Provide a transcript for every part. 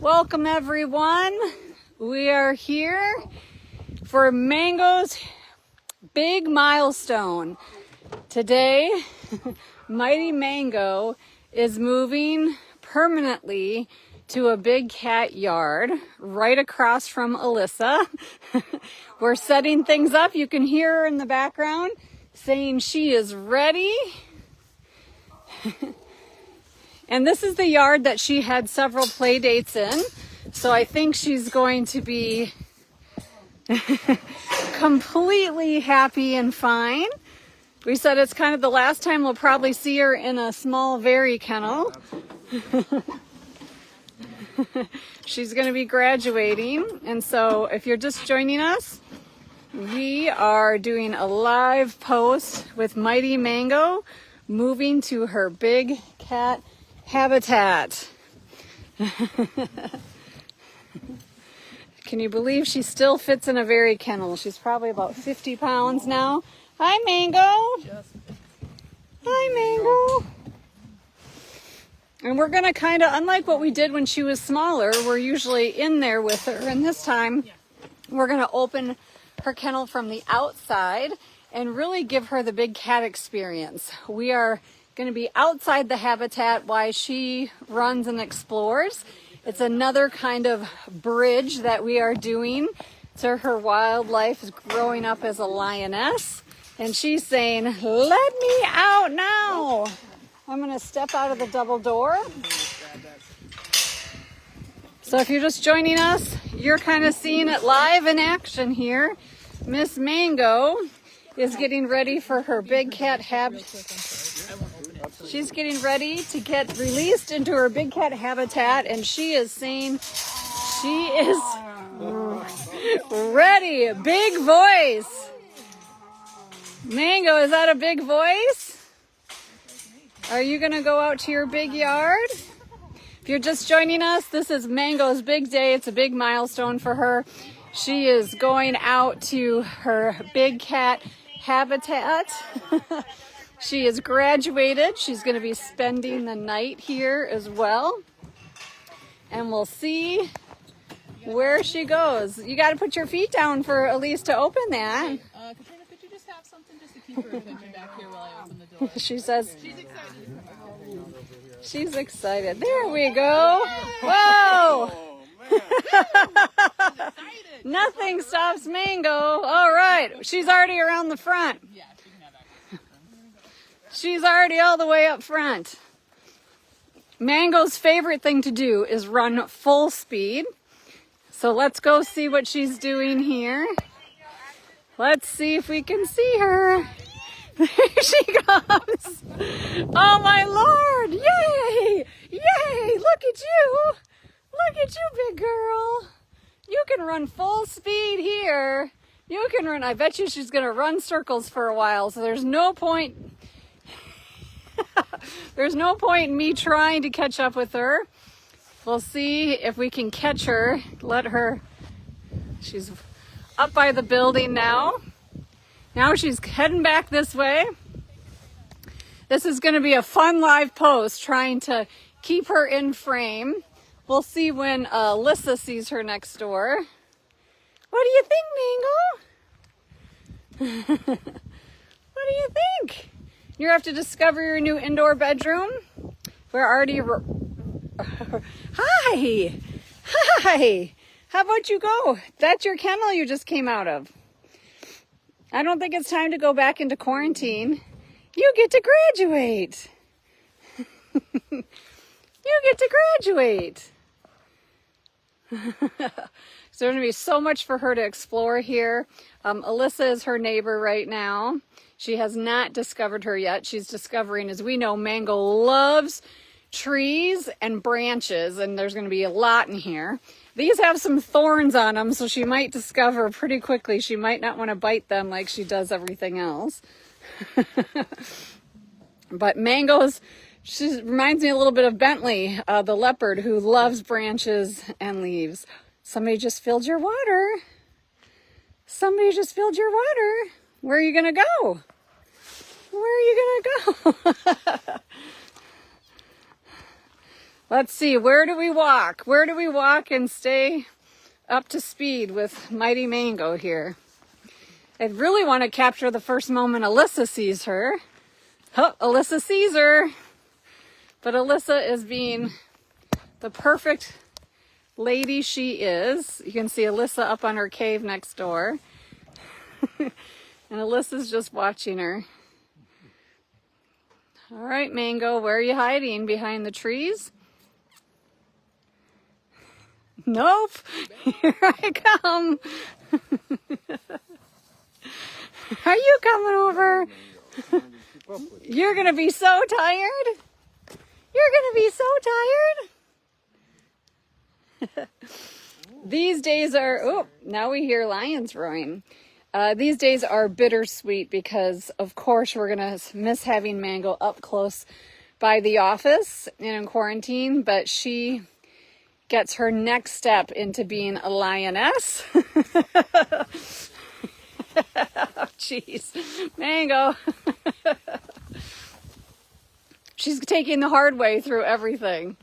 Welcome everyone. We are here for Mango's big milestone. Today, Mighty Mango is moving permanently to a big cat yard right across from Alyssa. We're setting things up. You can hear her in the background saying she is ready. And this is the yard that she had several play dates in. So I think she's going to be completely happy and fine. We said it's kind of the last time we'll probably see her in a small very kennel. She's going to be graduating. And so if you're just joining us, we are doing a live post with Mighty Mango moving to her big cat habitat. Can you believe she still fits in a very kennel? She's probably about 50 pounds now. Hi, Mango. Hi, Mango. And we're going to kind of, unlike what we did when she was smaller, we're usually in there with her. And this time, we're going to open her kennel from the outside and really give her the big cat experience. We are going to be outside the habitat while she runs and explores. It's another kind of bridge that we are doing to her wildlife growing up as a lioness. And she's saying, let me out now. I'm going to step out of the double door. So if you're just joining us, you're kind of seeing it live in action here. Miss Mango is getting ready for her big cat habitat. She's getting ready to get released into her big cat habitat, and she is saying she is ready. Big voice. Mango, is that a big voice? Are you going to go out to your big yard? If you're just joining us, this is Mango's big day. It's a big milestone for her. She is going out to her big cat habitat. She is graduated. She's going to be spending the night here as well. And we'll see where she goes. You got to put your feet down for Elise to open that. Katrina, could you just have something just to keep her attention back here while I open the door? She says She's excited. she's excited. There we go. Whoa! Nothing stops Mango. All right. She's already around the front. Yeah, she can have access. She's already all the way up front. Mango's favorite thing to do is run full speed. So let's go see what she's doing here. Let's see if we can see her. There she comes. Oh my Lord. Yay. Yay. Look at you. Look at you, big girl. You can run full speed here. You can run. I bet you she's going to run circles for a while. So there's no point. There's no point in me trying to catch up with her. We'll see if we can catch her. Let her. She's up by the building now. Now she's heading back this way. This is going to be a fun live post trying to keep her in frame. We'll see when Alyssa sees her next door. What do you think, Mango? What do you think? You have to discover your new indoor bedroom. We're already... Hi! Hi! How about you go? That's your kennel you just came out of. I don't think it's time to go back into quarantine. You get to graduate. You get to graduate. So there's going to be so much for her to explore here. Alyssa is her neighbor right now. She has not discovered her yet. She's discovering, as we know, Mango loves trees and branches, and there's going to be a lot in here. These have some thorns on them, so she might discover pretty quickly. She might not want to bite them like she does everything else. But Mango's, she reminds me a little bit of Bentley, the leopard who loves branches and leaves. Somebody just filled your water. Somebody just filled your water. Where are you going to go? Where are you going to go? Let's see, where do we walk? Where do we walk and stay up to speed with Mighty Mango here? I'd really want to capture the first moment Alyssa sees her. Oh, Alyssa sees her. But Alyssa is being the perfect lady she is. You can see Alyssa up on her cave next door. And Alyssa's just watching her. All right, Mango, where are you hiding? Behind the trees? Nope. Here I come. Are you coming over? You're going to be so tired. You're going to be so tired. These days are, oh, now we hear lions roaring. These days are bittersweet because, of course, we're going to miss having Mango up close by the office and in quarantine, but she gets her next step into being a lioness. Oh, jeez. Mango. She's taking the hard way through everything.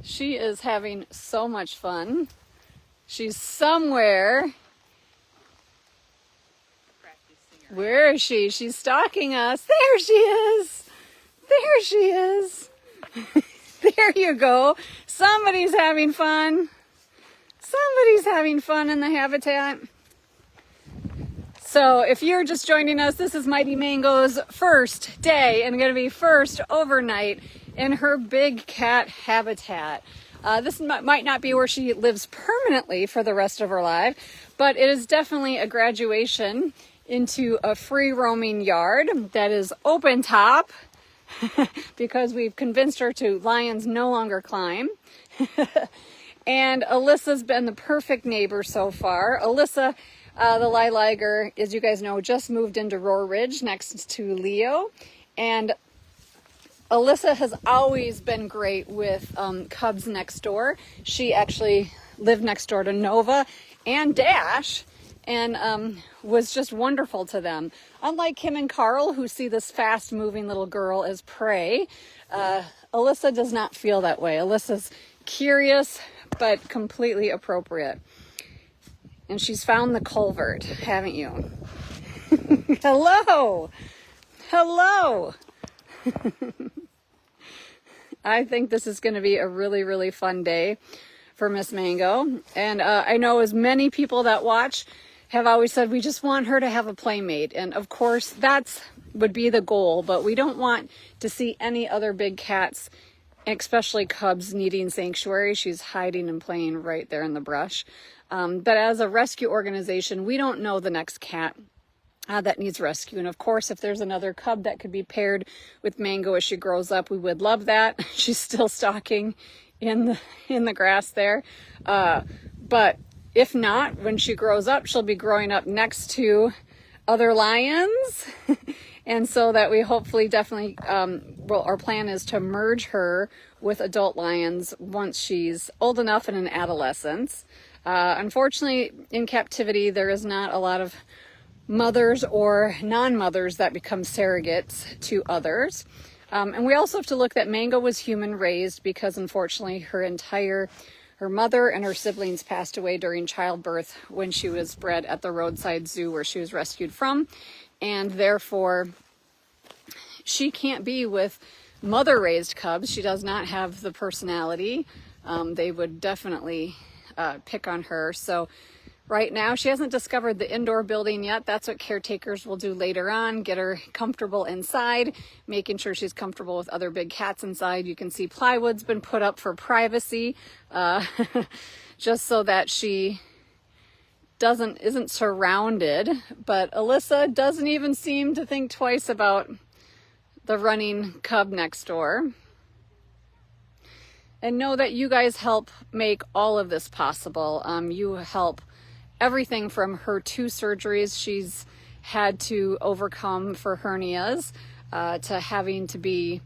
She is having so much fun. She's somewhere. Where is she? She's stalking us. There she is. There she is. There you go. Somebody's having fun. Somebody's having fun in the habitat. So if you're just joining us, this is Mighty Mango's first day and going to be first overnight in her big cat habitat. This might not be where she lives permanently for the rest of her life, but it is definitely a graduation into a free roaming yard that is open top because we've convinced her to lions no longer climb. And Alyssa's been the perfect neighbor so far. Alyssa, the lilager, as you guys know, just moved into Roar Ridge next to Leo. And Alyssa has always been great with cubs next door. She actually lived next door to Nova and Dash and was just wonderful to them. Unlike Kim and Carl, who see this fast-moving little girl as prey, Alyssa does not feel that way. Alyssa's curious, but completely appropriate. And she's found the culvert, haven't you? Hello! Hello! I think this is going to be a really, really fun day for Miss Mango. And I know as many people that watch have always said, we just want her to have a playmate. And of course, that's would be the goal, but we don't want to see any other big cats, especially cubs, needing sanctuary. She's hiding and playing right there in the brush. But as a rescue organization, we don't know the next cat that needs rescue. And of course, if there's another cub that could be paired with Mango as she grows up, we would love that. She's still stalking in the grass there. But if not, when she grows up, she'll be growing up next to other lions. And so that we hopefully definitely, our plan is to merge her with adult lions once she's old enough and in adolescence. Unfortunately, in captivity, there is not a lot of mothers or non-mothers that become surrogates to others. And we also have to look that Mango was human raised because unfortunately her mother and her siblings passed away during childbirth when she was bred at the roadside zoo where she was rescued from. And therefore, she can't be with mother-raised cubs. She does not have the personality. They would definitely pick on her. So right now, she hasn't discovered the indoor building yet. That's what caretakers will do later on, get her comfortable inside, making sure she's comfortable with other big cats inside. You can see plywood's been put up for privacy, just so that she isn't surrounded. But Alyssa doesn't even seem to think twice about the running cub next door. And know that you guys help make all of this possible. You help everything from her 2 surgeries she's had to overcome for hernias, to having to be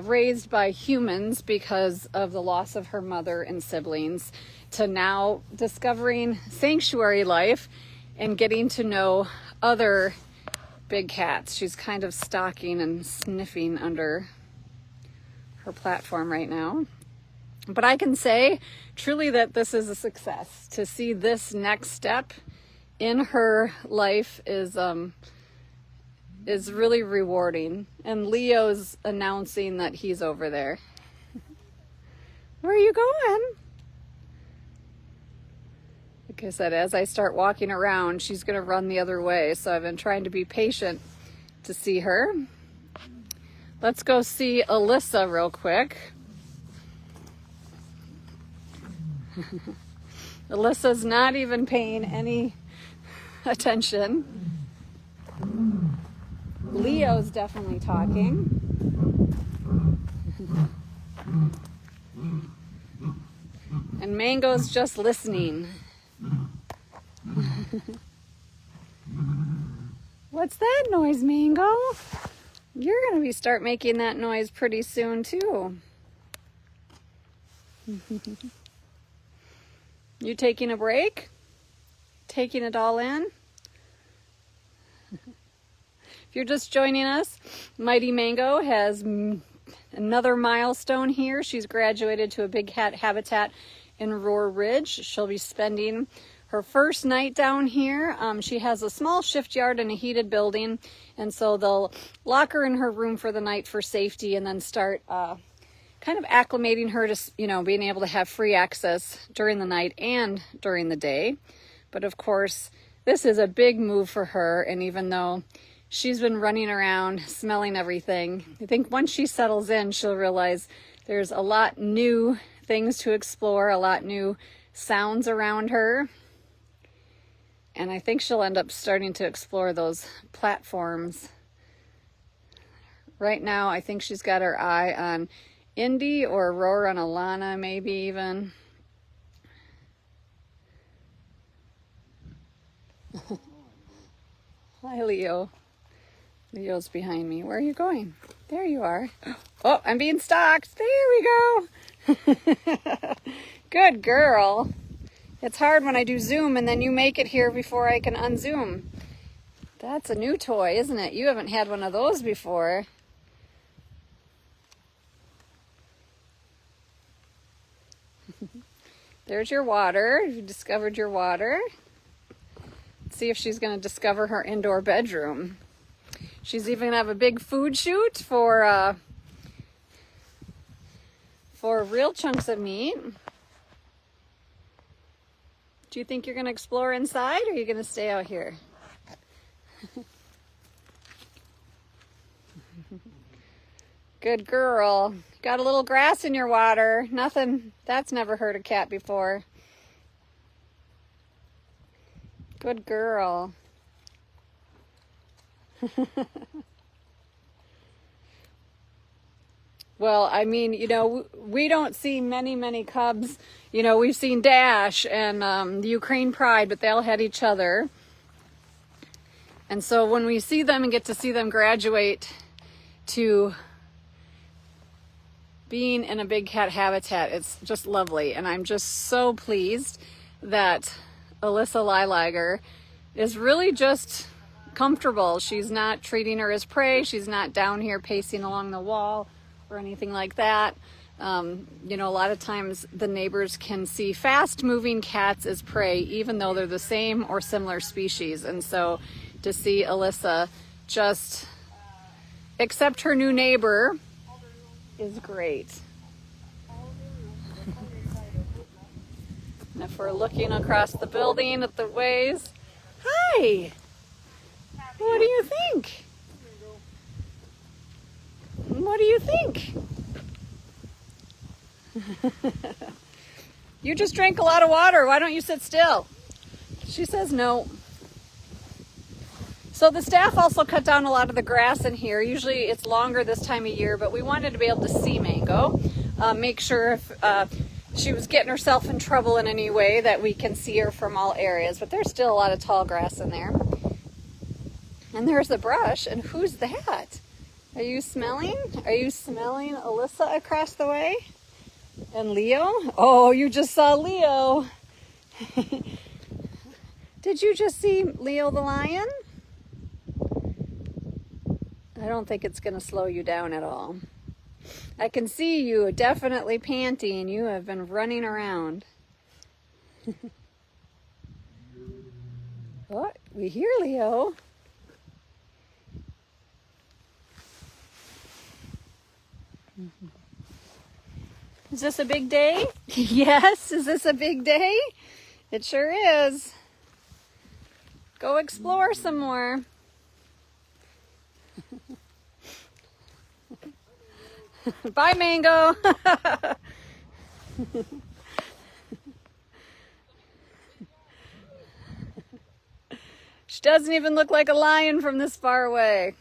raised by humans because of the loss of her mother and siblings, to now discovering sanctuary life and getting to know other big cats. She's kind of stalking and sniffing under her platform right now. But I can say truly that this is a success. To see this next step in her life is really rewarding. And Leo's announcing that he's over there. Where are you going? Like I said, as I start walking around, she's going to run the other way. So I've been trying to be patient to see her. Let's go see Alyssa real quick. Alyssa's not even paying any attention. Leo's definitely talking. And Mango's just listening. What's that noise, Mango? You're going to start making that noise pretty soon, too. You taking a break? Taking it all in? If you're just joining us, Mighty Mango has another milestone here. She's graduated to a big cat habitat in Roar Ridge. She'll be spending her first night down here. She has a small shift yard and a heated building, and so they'll lock her in her room for the night for safety and then start kind of acclimating her to, being able to have free access during the night and during the day. But of course, this is a big move for her, and even though she's been running around smelling everything, I think once she settles in, she'll realize there's a lot new things to explore, a lot new sounds around her. And I think she'll end up starting to explore those platforms. Right now, I think she's got her eye on Indy or Aurora and Alana, maybe even. Hi, Leo. Leo's behind me. Where are you going? There you are. Oh, I'm being stalked. There we go. Good girl. It's hard when I do Zoom and then you make it here before I can unzoom. That's a new toy, isn't it? You haven't had one of those before. There's your water. You discovered your water. Let's see if she's going to discover her indoor bedroom. She's even going to have a big food shoot for real chunks of meat. Do you think you're going to explore inside, or are you going to stay out here? Good girl. Got a little grass in your water. Nothing. That's never hurt a cat before. Good girl. Well, I mean, we don't see many cubs. We've seen Dash and the Ukraine Pride, but they all had each other. And so when we see them and get to see them graduate to being in a big cat habitat, it's just lovely. And I'm just so pleased that Alyssa Lilager is really just comfortable. She's not treating her as prey. She's not down here pacing along the wall or anything like that. A lot of times the neighbors can see fast moving cats as prey, even though they're the same or similar species. And so to see Alyssa just accept her new neighbor is great. And if we're looking across the building at the ways, hi, what do you think? What do you think? You just drank a lot of water. Why don't you sit still? She says no. So the staff also cut down a lot of the grass in here. Usually it's longer this time of year, but we wanted to be able to see Mango. Make sure if she was getting herself in trouble in any way that we can see her from all areas. But there's still a lot of tall grass in there. And there's the brush. And who's that? Are you smelling? Are you smelling Alyssa across the way? And Leo? Oh, you just saw Leo. Did you just see Leo the lion? I don't think it's going to slow you down at all. I can see you definitely panting. You have been running around. Oh, we hear Leo. Is this a big day? Yes, is this a big day? It sure is. Go explore some more. Bye, Mango. She doesn't even look like a lion from this far away.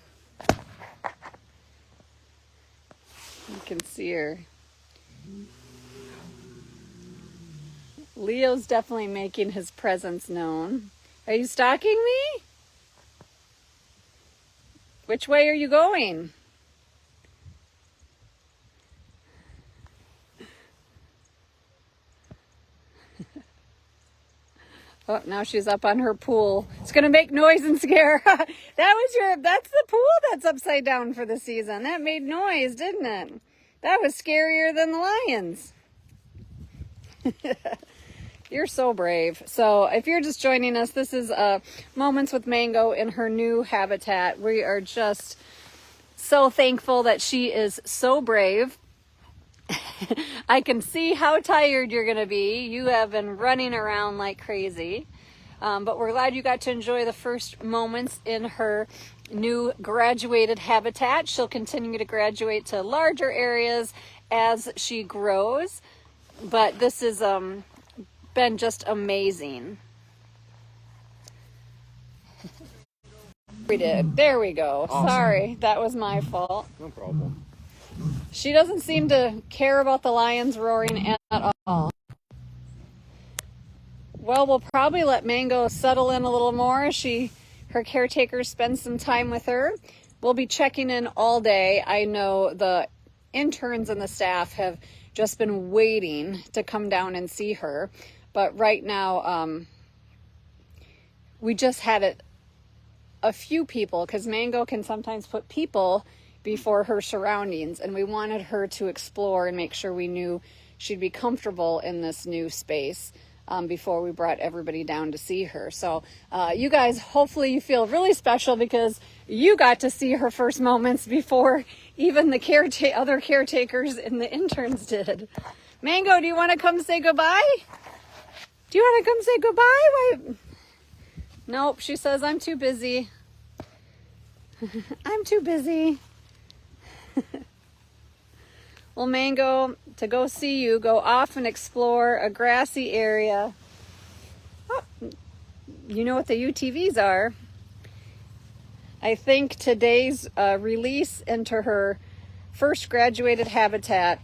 You can see her. Leo's definitely making his presence known. Are you stalking me? Which way are you going? Oh, now she's up on her pool. It's gonna make noise and scare. That's the pool that's upside down for the season. That made noise, didn't it? That was scarier than the lions. You're so brave. So if you're just joining us, this is Moments with Mango in her new habitat. We are just so thankful that she is so brave. I can see how tired you're going to be. You have been running around like crazy. But we're glad you got to enjoy the first moments in her new graduated habitat. She'll continue to graduate to larger areas as she grows. But this has been just amazing. We did. There we go. Awesome. Sorry, that was my fault. No problem. She doesn't seem to care about the lions roaring at all. Well, we'll probably let Mango settle in a little more as her caretaker spends some time with her. We'll be checking in all day. I know the interns and the staff have just been waiting to come down and see her. But right now, we just had a few people, because Mango can sometimes put people before her surroundings, and we wanted her to explore and make sure we knew she'd be comfortable in this new space before we brought everybody down to see her. So you guys, hopefully you feel really special because you got to see her first moments before even the other caretakers and the interns did. Mango, do you want to come say goodbye? Do you want to come say goodbye? Why? Nope, she says, I'm too busy. I'm too busy. Well, Mango, to go see you, go off and explore a grassy area. Oh, you know what the UTVs are. I think today's release into her first graduated habitat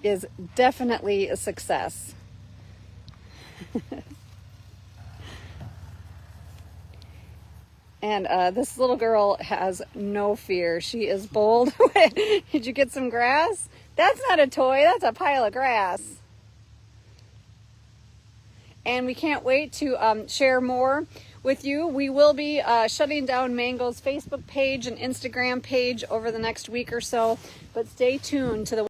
is definitely a success. And this little girl has no fear. She is bold. Did you get some grass? That's not a toy, that's a pile of grass. And we can't wait to share more with you. We will be shutting down Mango's Facebook page and Instagram page over the next week or so, but stay tuned to the